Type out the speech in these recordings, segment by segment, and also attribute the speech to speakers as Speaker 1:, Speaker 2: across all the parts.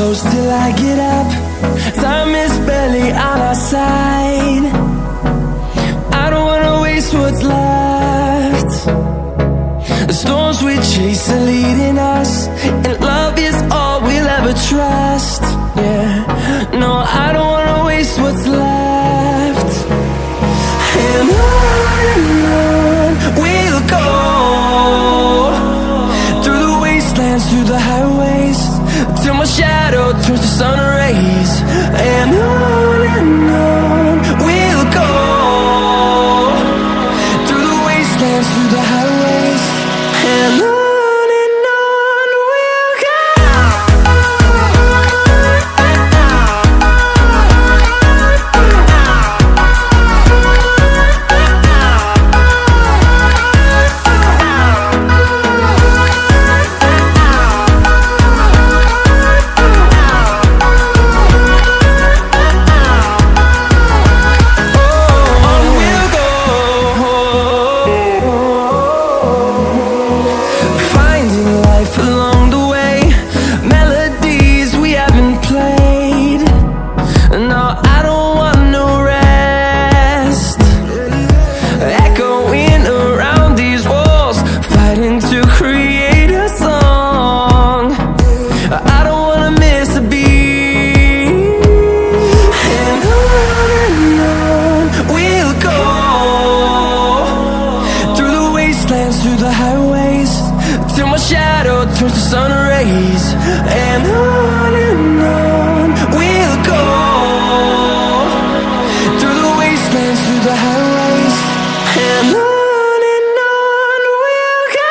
Speaker 1: close till I get up. Time is barely on our side. I don't wanna waste what's left. The storms we chase are leading us, and love is all we'll ever trust. Yeah, no, I don't wanna waste what's left. And on we'll go, through the wastelands, through the highways, till my shadow turns to sun rays. And on we'll go, through the wastelands, through the highways, and on we'll go. Through the highways, till my shadow turns to sun rays. And on we'll go, through the wastelands, through the highways, and on we'll go.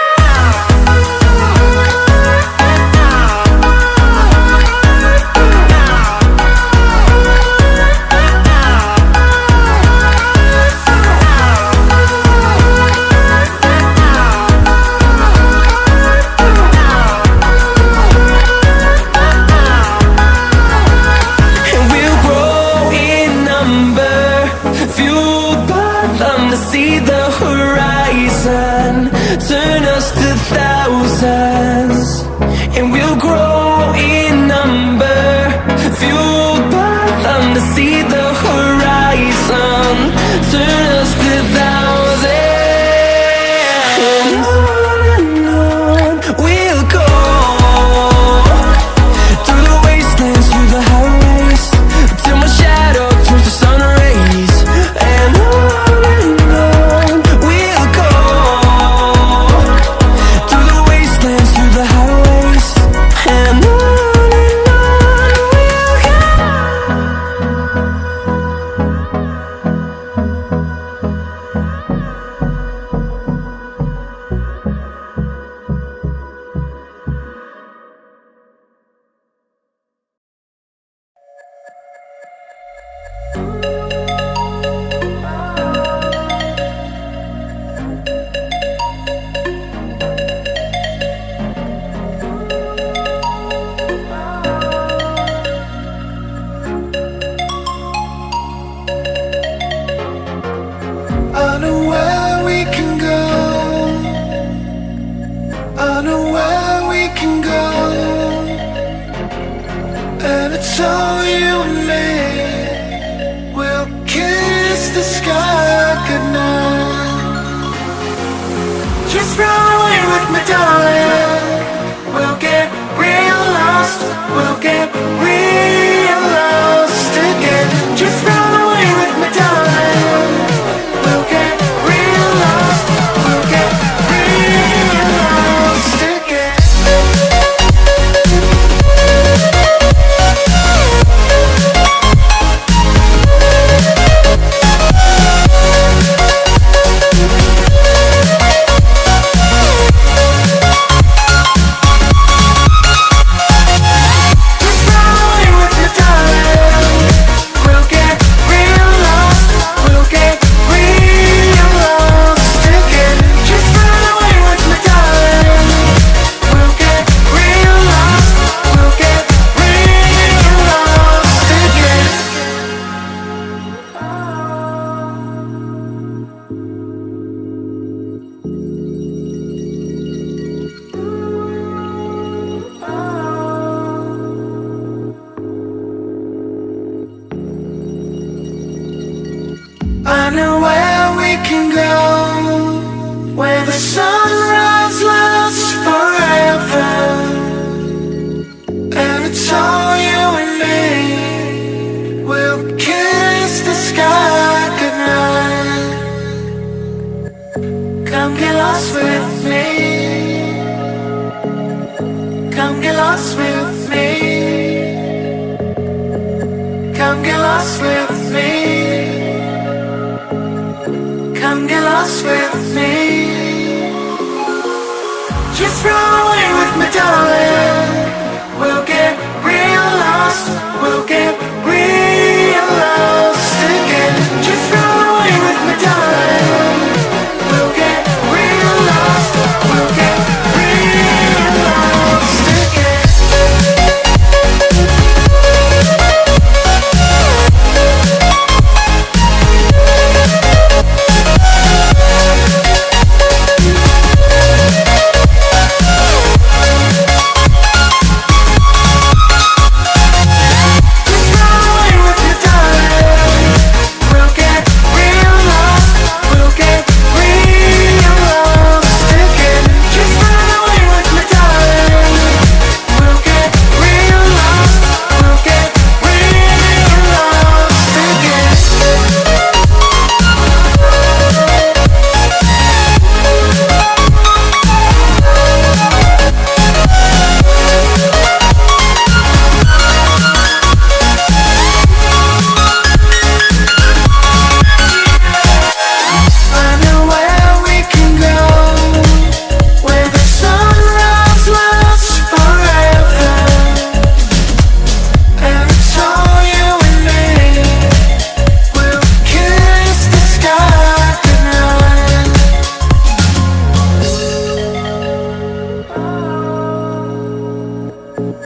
Speaker 1: See the horizon turn us to thousands, and we'll grow in number, fueled by them to see the horizon turn us to thousands. And on we'll go, through the wastelands, through the highways, till my shadow turns to sun rays. And
Speaker 2: I know where we can go. I know where we can go. And it's all you and me. We'll kiss the sky goodnight. Just run away with me, darling. We'll get real lost. We'll get real lost again. Just run away with me, darling. We'll get real lost. We'll get real lost again. lost with me. Come get lost with me. Come get lost with me. Just run away with me, darling. We'll get real lost. We'll get real lost again. Just run away with me, darling. We'll get real lost. We'll get real lost again.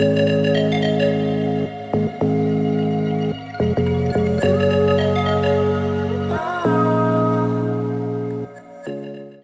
Speaker 1: Thank